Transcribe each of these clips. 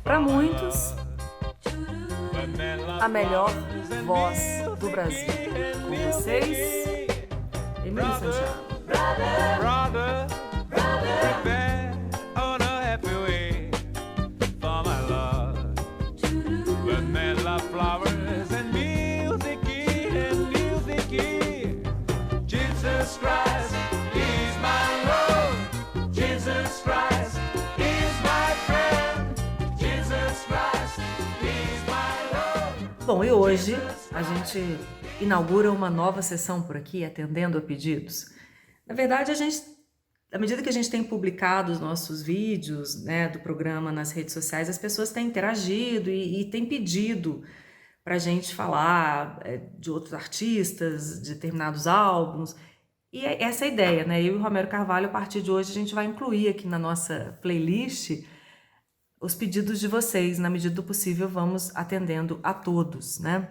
Para muitos, a melhor voz do Brasil. Com vocês, Emílio Santiago. Brother, prepare on a happy way for my love. Vanilla flowers and music. Jesus Christ is my Lord. Jesus Christ is my friend. Jesus Christ is my Lord. Bom, e hoje a gente inaugura uma nova sessão por aqui, atendendo a pedidos. Na verdade, à medida que a gente tem publicado os nossos vídeos, né, do programa nas redes sociais, as pessoas têm interagido e têm pedido para a gente falar de outros artistas, de determinados álbuns. E é essa a ideia, né? Eu e o Romero Carvalho, a partir de hoje, a gente vai incluir aqui na nossa playlist os pedidos de vocês. Na medida do possível, vamos atendendo a todos, né?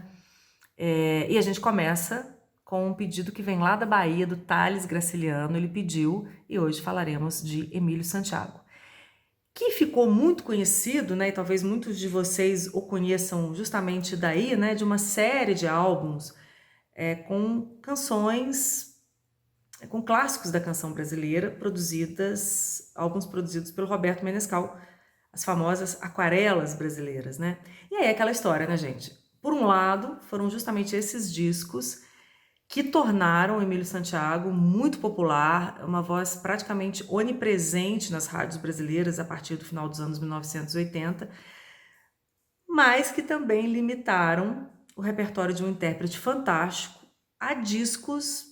E a gente começa com um pedido que vem lá da Bahia, do Thales Graciliano. Ele pediu, e hoje falaremos de Emílio Santiago, que ficou muito conhecido, né, e talvez muitos de vocês o conheçam justamente daí, né, de uma série de álbuns com canções, com clássicos da canção brasileira, álbuns produzidos pelo Roberto Menescal, as famosas aquarelas brasileiras, né? E aí aquela história, né, gente? Por um lado, foram justamente esses discos que tornaram o Emílio Santiago muito popular, uma voz praticamente onipresente nas rádios brasileiras a partir do final dos anos 1980, mas que também limitaram o repertório de um intérprete fantástico a discos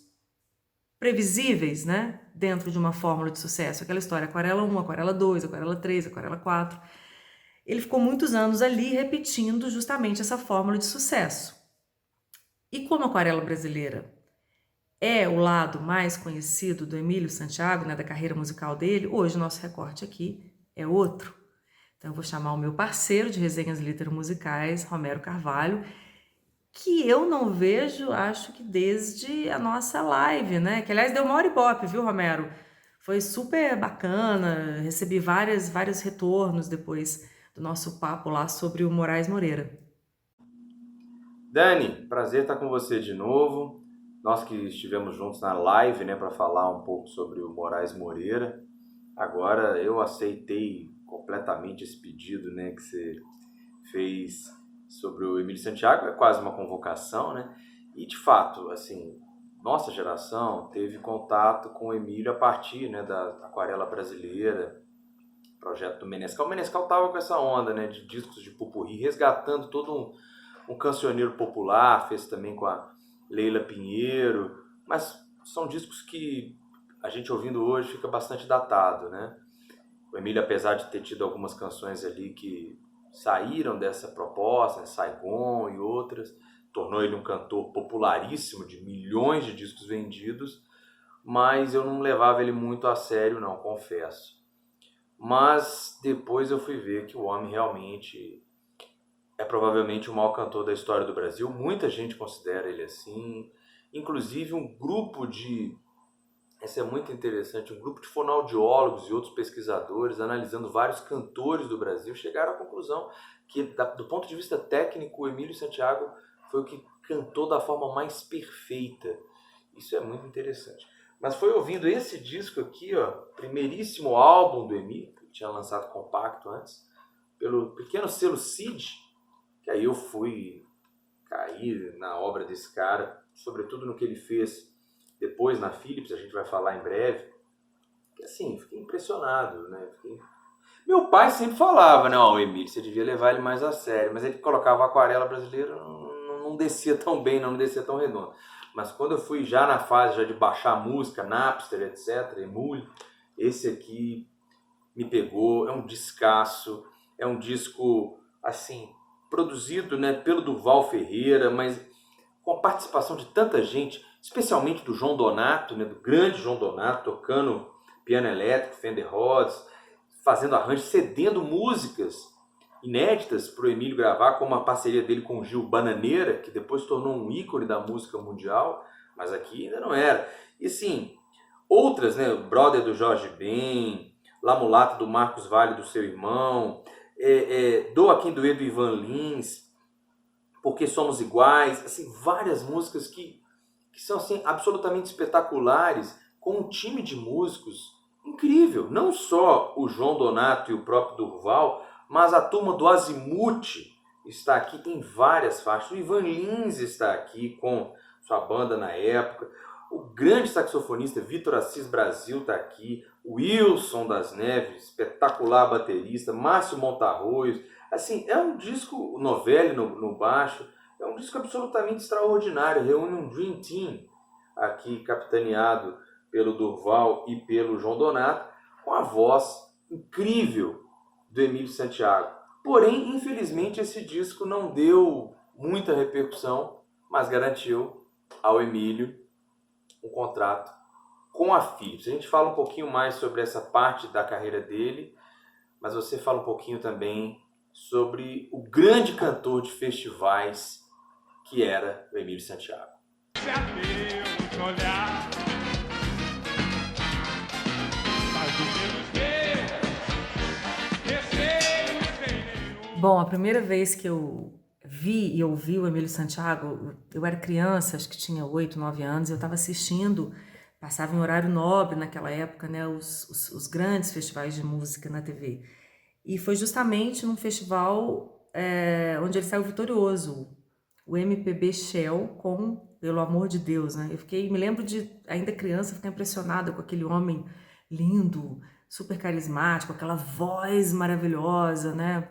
previsíveis, né? Dentro de uma fórmula de sucesso. Aquela história, Aquarela 1, Aquarela 2, Aquarela 3, Aquarela 4. Ele ficou muitos anos ali repetindo justamente essa fórmula de sucesso. E como a Aquarela Brasileira é o lado mais conhecido do Emílio Santiago, né, da carreira musical dele, hoje o nosso recorte aqui é outro. Então eu vou chamar o meu parceiro de resenhas litero-musicais, Romero Carvalho, que eu não vejo, acho que desde a nossa live, né? Que aliás deu uma hora e bope, viu, Romero? Foi super bacana, recebi vários retornos depois do nosso papo lá sobre o Moraes Moreira. Dani, prazer estar com você de novo. Nós que estivemos juntos na live, né, para falar um pouco sobre o Moraes Moreira. Agora eu aceitei completamente esse pedido, né, que você fez sobre o Emílio Santiago. É quase uma convocação, né? E de fato, assim, nossa geração teve contato com o Emílio a partir, né, da Aquarela Brasileira, projeto do Menescal. O Menescal estava com essa onda, né, de discos de pupurri, resgatando todo um cancioneiro popular, fez também com a Leila Pinheiro, mas são discos que a gente ouvindo hoje fica bastante datado, né? O Emílio, apesar de ter tido algumas canções ali que saíram dessa proposta, né, Saigon e outras, tornou ele um cantor popularíssimo, de milhões de discos vendidos, mas eu não levava ele muito a sério não, confesso. Mas depois eu fui ver que o homem realmente é provavelmente o maior cantor da história do Brasil. Muita gente considera ele assim. Inclusive um grupo essa é muito interessante, um grupo de fonoaudiólogos e outros pesquisadores, analisando vários cantores do Brasil, chegaram à conclusão que, do ponto de vista técnico, o Emílio Santiago foi o que cantou da forma mais perfeita. Isso é muito interessante. Mas foi ouvindo esse disco aqui, ó, primeiríssimo álbum do Emílio, que tinha lançado compacto antes, pelo pequeno selo Cid, que aí eu fui cair na obra desse cara, sobretudo no que ele fez depois na Philips, a gente vai falar em breve, que assim, fiquei impressionado, né? Meu pai sempre falava, né, o Emílio, você devia levar ele mais a sério, mas ele colocava a Aquarela Brasileira, não descia tão bem, não descia tão redondo. Mas quando eu fui já na fase já de baixar música, Napster, etc., Emule, esse aqui me pegou, é um descasso, é um disco, assim, produzido, né, pelo Durval Ferreira, mas com a participação de tanta gente, especialmente do João Donato, né, do grande João Donato, tocando piano elétrico, Fender Rhodes, fazendo arranjos, cedendo músicas inéditas para o Emílio gravar, como a parceria dele com o Gil Bananeira, que depois tornou um ícone da música mundial, mas aqui ainda não era. E sim, outras, né, o Brother do Jorge Ben, La Mulata do Marcos Valle, do seu irmão, Doa Quem Doer do Ivan Lins, Porque Somos Iguais, assim, várias músicas que são assim, absolutamente espetaculares, com um time de músicos incrível. Não só o João Donato e o próprio Durval, mas a turma do Azimuth está aqui em várias faixas. O Ivan Lins está aqui com sua banda na época. O grande saxofonista Vitor Assis Brasil está aqui. O Wilson das Neves, espetacular baterista. Márcio Montarroios. Assim, é um disco, o Novelli no baixo, é um disco absolutamente extraordinário. Reúne um Dream Team aqui, capitaneado pelo Durval e pelo João Donato, com a voz incrível do Emílio Santiago. Porém, infelizmente, esse disco não deu muita repercussão, mas garantiu ao Emílio um contrato com a Philips. A gente fala um pouquinho mais sobre essa parte da carreira dele, mas você fala um pouquinho também sobre o grande cantor de festivais que era o Emílio Santiago. Bom, a primeira vez que eu vi e ouvi o Emílio Santiago, eu era criança, acho que tinha 8, 9 anos, eu estava assistindo, passava em horário nobre naquela época, né, os grandes festivais de música na TV. E foi justamente num festival onde ele saiu vitorioso, o MPB Shell com Pelo Amor de Deus, né? Me lembro de, ainda criança, ficar impressionada com aquele homem lindo, super carismático, aquela voz maravilhosa, né?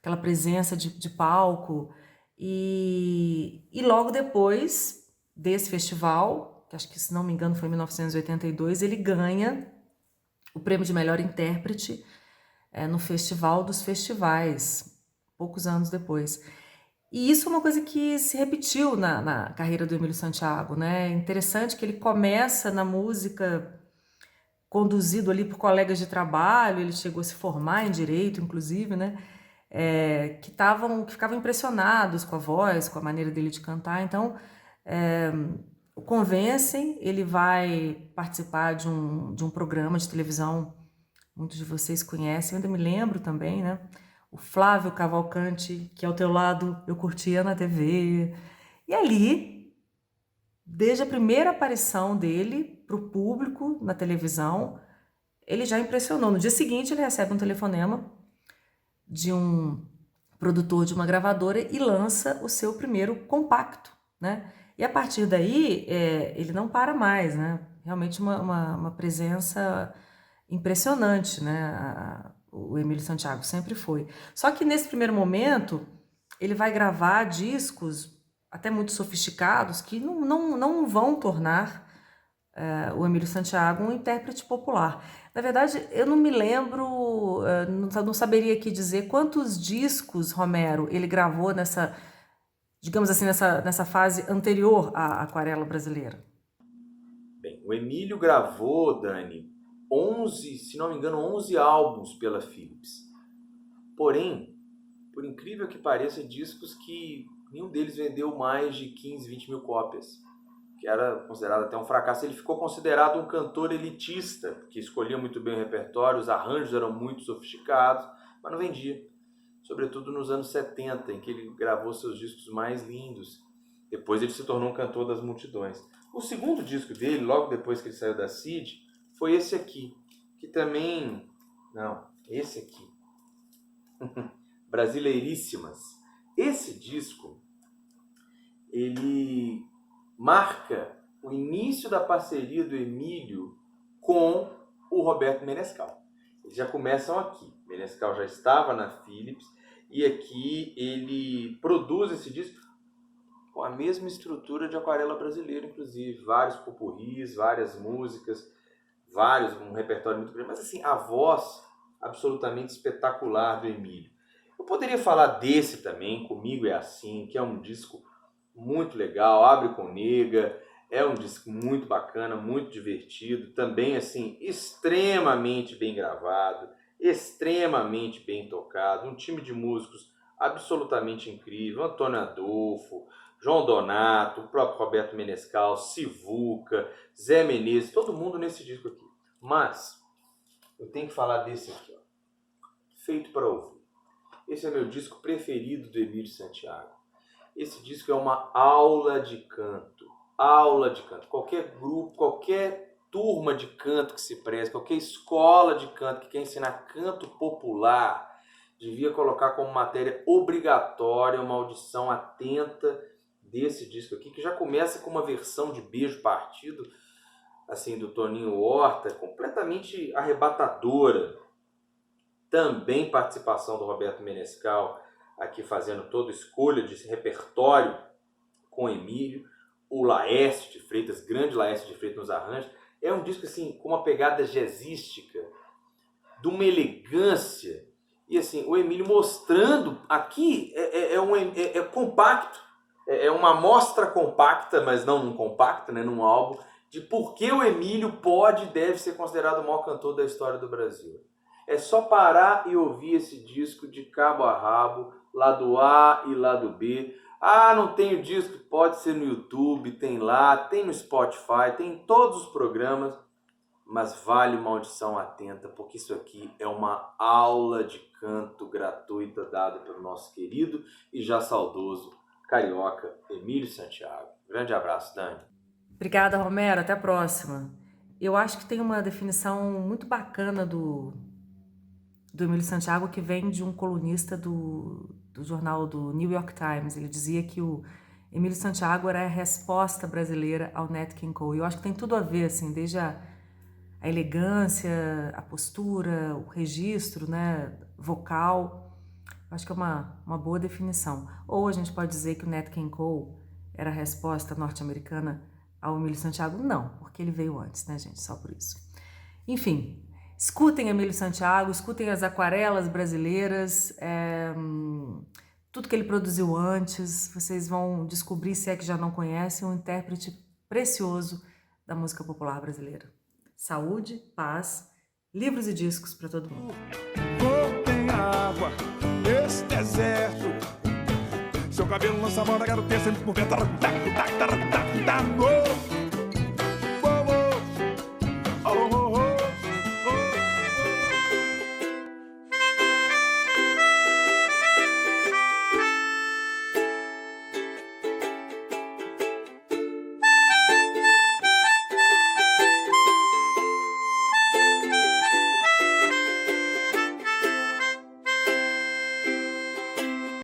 Aquela presença de palco. E logo depois desse festival, que acho que, se não me engano, foi em 1982, ele ganha o prêmio de melhor intérprete no Festival dos Festivais, poucos anos depois. E isso é uma coisa que se repetiu na carreira do Emílio Santiago, né? É interessante que ele começa na música conduzido ali por colegas de trabalho, ele chegou a se formar em Direito, inclusive, né? Que ficavam impressionados com a voz, com a maneira dele de cantar. Então, o convencem, ele vai participar de um programa de televisão, muitos de vocês conhecem, eu ainda me lembro também, né? O Flávio Cavalcante, que ao teu lado eu curtia na TV. E ali, desde a primeira aparição dele para o público na televisão, ele já impressionou. No dia seguinte, ele recebe um telefonema de um produtor de uma gravadora e lança o seu primeiro compacto, né? E a partir daí, ele não para mais, né? Realmente uma presença impressionante, né? O Emílio Santiago sempre foi. Só que nesse primeiro momento, ele vai gravar discos até muito sofisticados que não vão tornar o Emílio Santiago um intérprete popular. Na verdade, eu não me lembro, não saberia aqui dizer quantos discos, Romero, ele gravou nessa, digamos assim, nessa fase anterior à Aquarela Brasileira. Bem, o Emílio gravou, Dani, 11, se não me engano, 11 álbuns pela Philips. Porém, por incrível que pareça, discos que nenhum deles vendeu mais de 15, 20 mil cópias, que era considerado até um fracasso. Ele ficou considerado um cantor elitista, que escolhia muito bem o repertório, os arranjos eram muito sofisticados, mas não vendia. Sobretudo nos anos 70, em que ele gravou seus discos mais lindos. Depois ele se tornou um cantor das multidões. O segundo disco dele, logo depois que ele saiu da CID, foi esse aqui, que também... Não, esse aqui. Brasileiríssimas. Esse disco, ele marca o início da parceria do Emílio com o Roberto Menescal. Eles já começam aqui. Menescal já estava na Philips e aqui ele produz esse disco com a mesma estrutura de Aquarela Brasileira, inclusive. Vários popurris, várias músicas, um repertório muito grande. Mas assim, a voz absolutamente espetacular do Emílio. Eu poderia falar desse também, Comigo é Assim, que é um disco muito legal, abre com Nega, é um disco muito bacana, muito divertido, também assim, extremamente bem gravado, extremamente bem tocado, um time de músicos absolutamente incrível, Antônio Adolfo, João Donato, o próprio Roberto Menescal, Sivuca, Zé Menezes, todo mundo nesse disco aqui. Mas eu tenho que falar desse aqui, ó, Feito para Ouvir. esse é meu disco preferido do Emílio Santiago. Esse disco é uma aula de canto. Aula de canto. Qualquer grupo, qualquer turma de canto que se preze, qualquer escola de canto que quer ensinar canto popular, devia colocar como matéria obrigatória uma audição atenta desse disco aqui, que já começa com uma versão de Beijo Partido, assim, do Toninho Horta, completamente arrebatadora. Também participação do Roberto Menescal, aqui fazendo toda a escolha de repertório com Emílio. O Laércio de Freitas, grande Laércio de Freitas nos arranjos. É um disco assim, com uma pegada jazzística, de uma elegância. E assim, o Emílio mostrando, aqui é compacto, é uma amostra compacta, mas não num compacto, né, num álbum, de por que o Emílio pode e deve ser considerado o maior cantor da história do Brasil. É só parar e ouvir esse disco de cabo a rabo, lado A e lado B. Ah, não tem o disco? Pode ser no YouTube, tem lá, tem no Spotify, tem em todos os programas, mas vale uma audição atenta, porque isso aqui é uma aula de canto gratuita dada pelo nosso querido e já saudoso carioca Emílio Santiago. Grande abraço, Dani. Obrigada, Romero. Até a próxima. Eu acho que tem uma definição muito bacana do Emílio Santiago que vem de um colunista do jornal do New York Times. Ele dizia que o Emílio Santiago era a resposta brasileira ao Nat King Cole. Eu acho que tem tudo a ver, assim, desde a elegância, a postura, o registro, né, vocal. Eu acho que é uma boa definição. Ou a gente pode dizer que o Nat King Cole era a resposta norte-americana ao Emílio Santiago? Não, porque ele veio antes, né, gente? Só por isso. Enfim, escutem Emílio Santiago, escutem as aquarelas brasileiras, tudo que ele produziu antes. Vocês vão descobrir, se é que já não conhecem, um intérprete precioso da música popular brasileira. Saúde, paz, livros e discos para todo mundo. Tem água nesse deserto. Seu cabelo lança moda, quero ter sempre por vento.